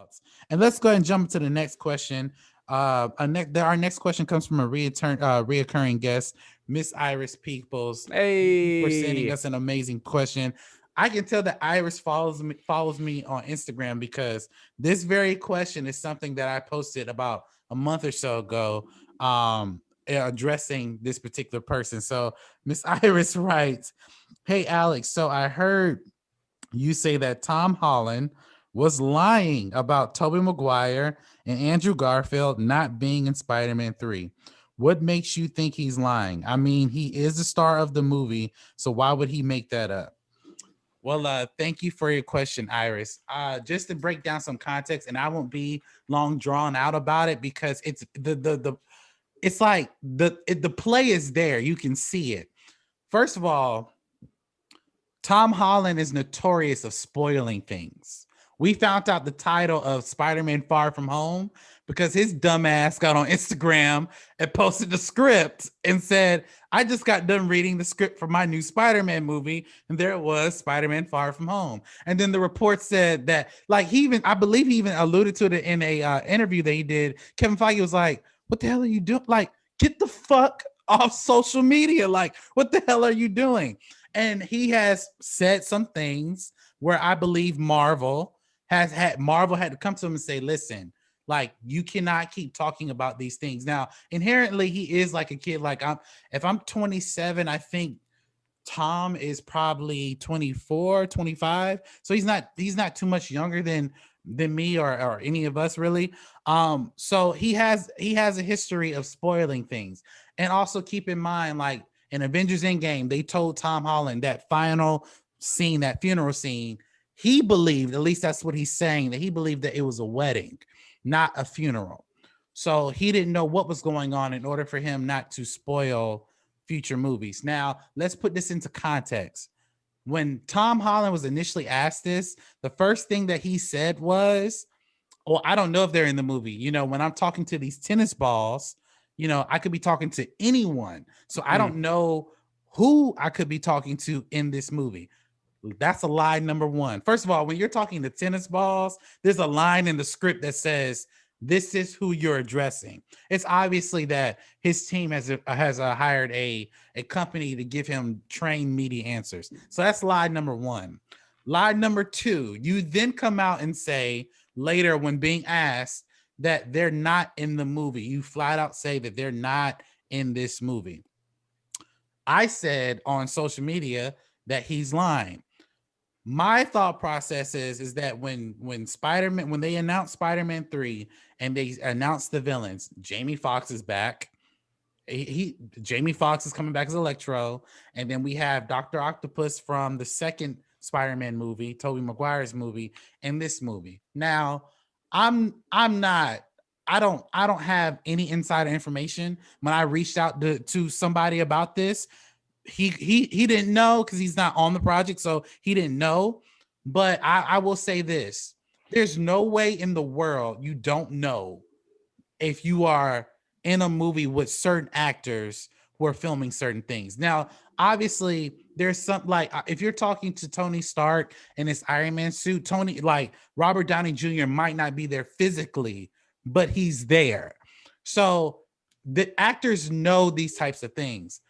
thoughts. And let's go ahead and jump to the next question. Our next question comes from a reoccurring guest, Miss Iris Peoples. Thank you for sending Hey. us an amazing question. I can tell that Iris follows me on Instagram because this very question is something that I posted about a month or so ago, addressing this particular person. So Miss Iris writes, "Hey Alex, so I heard you say that Tom Holland was lying about Tobey Maguire and Andrew Garfield not being in Spider-Man 3. What makes you think he's lying? I mean, he is the star of the movie, so why would he make that up?" Well, thank you for your question, Iris. Just to break down some context, and I won't be long drawn out about it because it's it's like the play is there. You can see it. First of all, Tom Holland is notorious of spoiling things. We found out the title of Spider-Man Far From Home because his dumbass got on Instagram and posted the script and said, "I just got done reading the script for my new Spider-Man movie." And there it was, Spider-Man Far From Home. And then the report said that, like, I believe he even alluded to it in a interview that he did. Kevin Feige was like, "What the hell are you doing? Like, get the fuck off social media. Like, what the hell are you doing?" And he has said some things where I believe Marvel had to come to him and say, "Listen, like, you cannot keep talking about these things." Now, inherently, he is like a kid. Like, if I'm 27, I think Tom is probably 24, 25. So he's not too much younger than me or any of us really. So he has a history of spoiling things. And also keep in mind, like in Avengers Endgame, they told Tom Holland that final scene, that funeral scene, he believed, at least that's what he's saying, that he believed that it was a wedding, not a funeral. So he didn't know what was going on in order for him not to spoil future movies. Now, let's put this into context. When Tom Holland was initially asked this, the first thing that he said was, "Well, I don't know if they're in the movie. When I'm talking to these tennis balls, I could be talking to anyone. So I don't know who I could be talking to in this movie." That's a lie number one. First of all, when you're talking to tennis balls, there's a line in the script that says, "This is who you're addressing." It's obviously that his team has hired a company to give him trained media answers. So that's lie number one. Lie number two, you then come out and say later when being asked that they're not in the movie. You flat out say that they're not in this movie. I said on social media that he's lying. My thought process is that when Spider-Man, when they announced Spider-Man 3 and they announced the villains, Jamie Foxx is back. Jamie Foxx is coming back as Electro, and then we have Dr. Octopus from the second Spider-Man movie, Tobey Maguire's movie, and this movie. Now, I'm not I don't have any insider information. When I reached out to somebody about this, he didn't know because he's not on the project, so he didn't know. But I will say this: there's no way in the world you don't know if you are in a movie with certain actors who are filming certain things. Now, obviously, there's some, like, if you're talking to Tony Stark in his Iron Man suit, like Robert Downey Jr. might not be there physically, but he's there. So the actors know these types of things.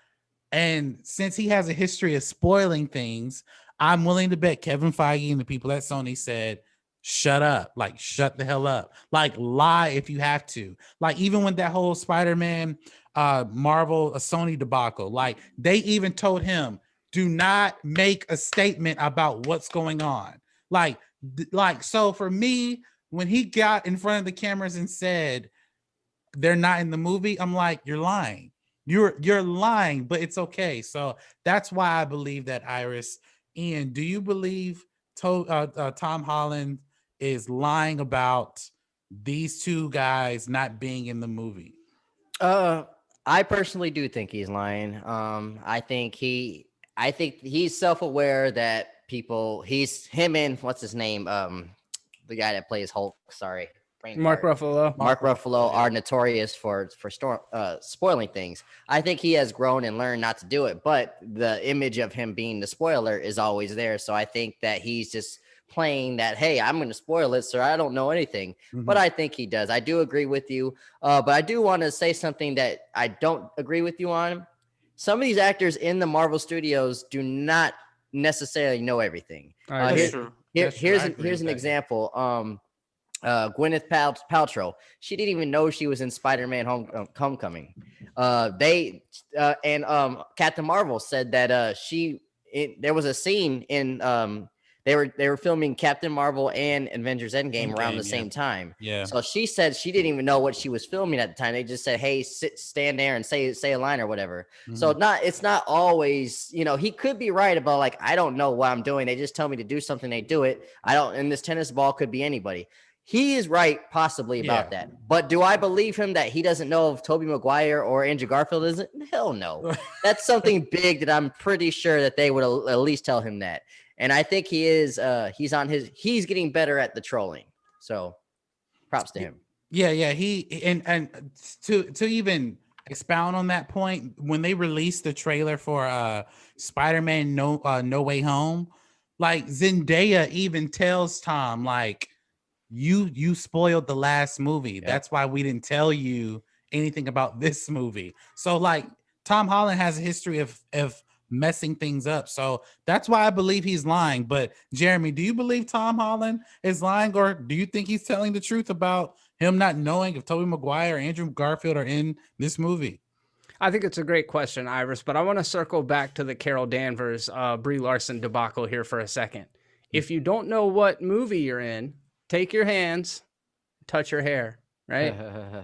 And since he has a history of spoiling things, I'm willing to bet Kevin Feige and the people at Sony said, "Shut up, like, shut the hell up, like, lie if you have to." Like, even when that whole Spider-Man Marvel a Sony debacle, like, they even told him, "Do not make a statement about what's going on." So for me, when he got in front of the cameras and said they're not in the movie, I'm like, "You're lying. You're lying," but it's okay. So that's why I believe that, Iris. Ian, do you believe Tom Holland is lying about these two guys not being in the movie? Uh, I personally do think he's lying. I think he's self-aware that he's him and what's his name, the guy that plays Hulk. Sorry, brain Mark fart. Ruffalo. Mark Ruffalo are notorious for spoiling things. I think he has grown and learned not to do it, but the image of him being the spoiler is always there. So I think that he's just playing that, hey, I'm going to spoil it, sir. I don't know anything. But I think he does. I do agree with you. But I do want to say something that I don't agree with you on. Some of these actors in the Marvel Studios do not necessarily know everything. That's true. Here's an example. Gwyneth Paltrow. She didn't even know she was in Spider-Man Homecoming. Captain Marvel said that there was a scene in they were filming Captain Marvel and Avengers Endgame around the same time. Yeah. So she said she didn't even know what she was filming at the time. They just said, "Hey, stand there and say a line or whatever." So it's not always, he could be right about like, I don't know what I'm doing. They just tell me to do something, they do it. And this tennis ball could be anybody. He is right, possibly, about that. But do I believe him that he doesn't know if Tobey Maguire or Andrew Garfield isn't? Hell no. That's something big that I'm pretty sure that they would at least tell him that. And I think he is. He's getting better at the trolling. So, props to him. Yeah. He and to even expound on that point, when they released the trailer for Spider-Man No Way Home, like Zendaya even tells Tom like, you spoiled the last movie. Yep. That's why we didn't tell you anything about this movie. So like Tom Holland has a history of messing things up. So that's why I believe he's lying. But Jeremy, do you believe Tom Holland is lying, or do you think he's telling the truth about him not knowing if Tobey Maguire or Andrew Garfield are in this movie? I think it's a great question, Iris, but I want to circle back to the Carol Danvers, Brie Larson debacle here for a second. If you don't know what movie you're in, take your hands, touch your hair, right?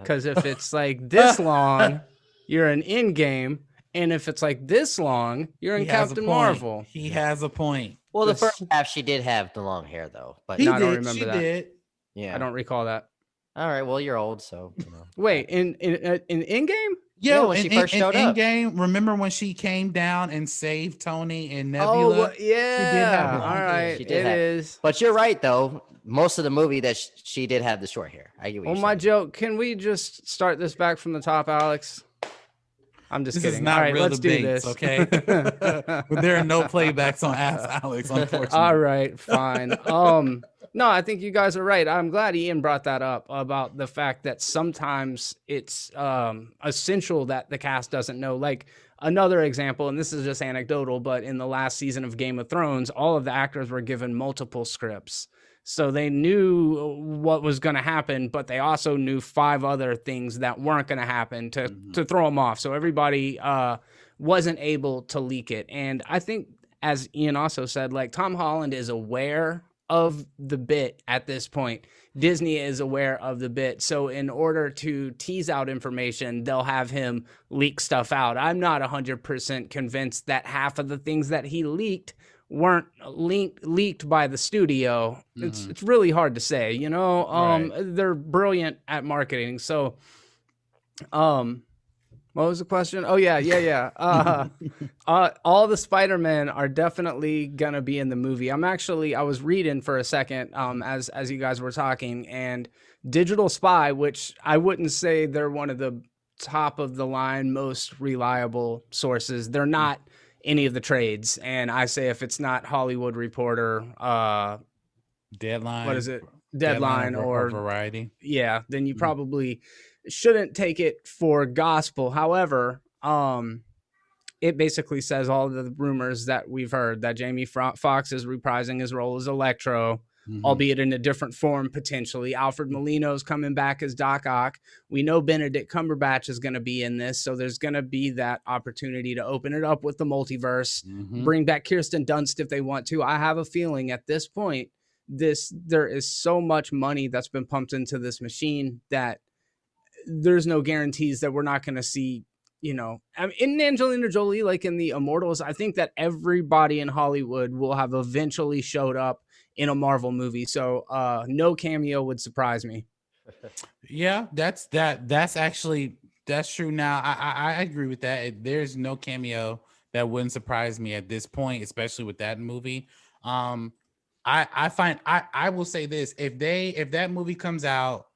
Because if it's like this long, you're in Endgame, and if it's like this long, you're in Captain Marvel. He has a point. Well, the first half she did have the long hair though, but I don't remember that. Did. Yeah, I don't recall that. All right, well, you're old, so Wait, in Endgame? Yeah, when she first showed up. Endgame, remember when she came down and saved Tony and Nebula? Oh, yeah. She did have all right, it is. But you're right though. Most of the movie that she did have the short hair. I get what you're saying. My joke. Can we just start this back from the top, Alex? I'm just kidding. This is not real debates, okay? There are no playbacks on Ask Alex, unfortunately. All right, fine. No, I think you guys are right. I'm glad Ian brought that up about the fact that sometimes it's essential that the cast doesn't know. Like another example, and this is just anecdotal, but in the last season of Game of Thrones, all of the actors were given multiple scripts. So they knew what was going to happen, but they also knew 5 other things that weren't going to happen to throw them off. So everybody wasn't able to leak it. And I think, as Ian also said, like Tom Holland is aware of the bit at this point. Disney is aware of the bit. So in order to tease out information, they'll have him leak stuff out. I'm not 100% convinced that half of the things that he leaked weren't leaked by the studio. It's really hard to say, right. They're brilliant at marketing. So what was the question? Oh yeah. All the Spider-Men are definitely gonna be in the movie. I was reading for a second as you guys were talking, and Digital Spy, which I wouldn't say they're one of the top of the line most reliable sources. They're not any of the trades, and I say if it's not Hollywood Reporter, Deadline, what is it? Deadline or Variety. Yeah, then you probably shouldn't take it for gospel. However, it basically says all the rumors that we've heard that Jamie Foxx is reprising his role as Electro, albeit in a different form potentially. Alfred Molino's coming back as Doc Ock. We know Benedict Cumberbatch is going to be in this, so there's going to be that opportunity to open it up with the multiverse, bring back Kirsten Dunst if they want to. I have a feeling at this point, there is so much money that's been pumped into this machine that there's no guarantees that we're not going to see, in Angelina Jolie, like in the Immortals. I think that everybody in Hollywood will have eventually showed up in a Marvel movie. So no cameo would surprise me. Yeah, that's true. Now I agree with that. There's no cameo that wouldn't surprise me at this point, especially with that movie. I will say this: if that movie comes out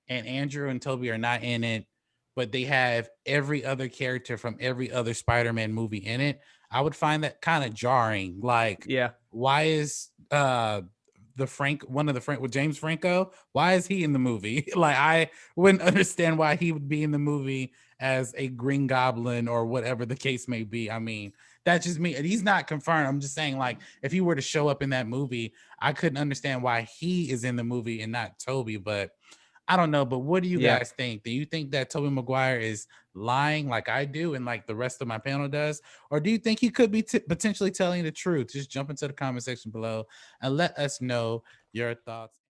and Andrew and Toby are not in it, but they have every other character from every other Spider-Man movie in it, I would find that kind of jarring. Like, yeah, why is one of the Frank with James Franco. Why is he in the movie? Like, I wouldn't understand why he would be in the movie as a Green Goblin or whatever the case may be. I mean, that's just me. He's not confirmed. I'm just saying, like, if he were to show up in that movie, I couldn't understand why he is in the movie and not Toby. But I don't know. But what do you Yeah. guys think? Do you think that Toby Maguire is lying like I do and like the rest of my panel does? Or do you think he could be potentially telling the truth? Just jump into the comment section below and let us know your thoughts.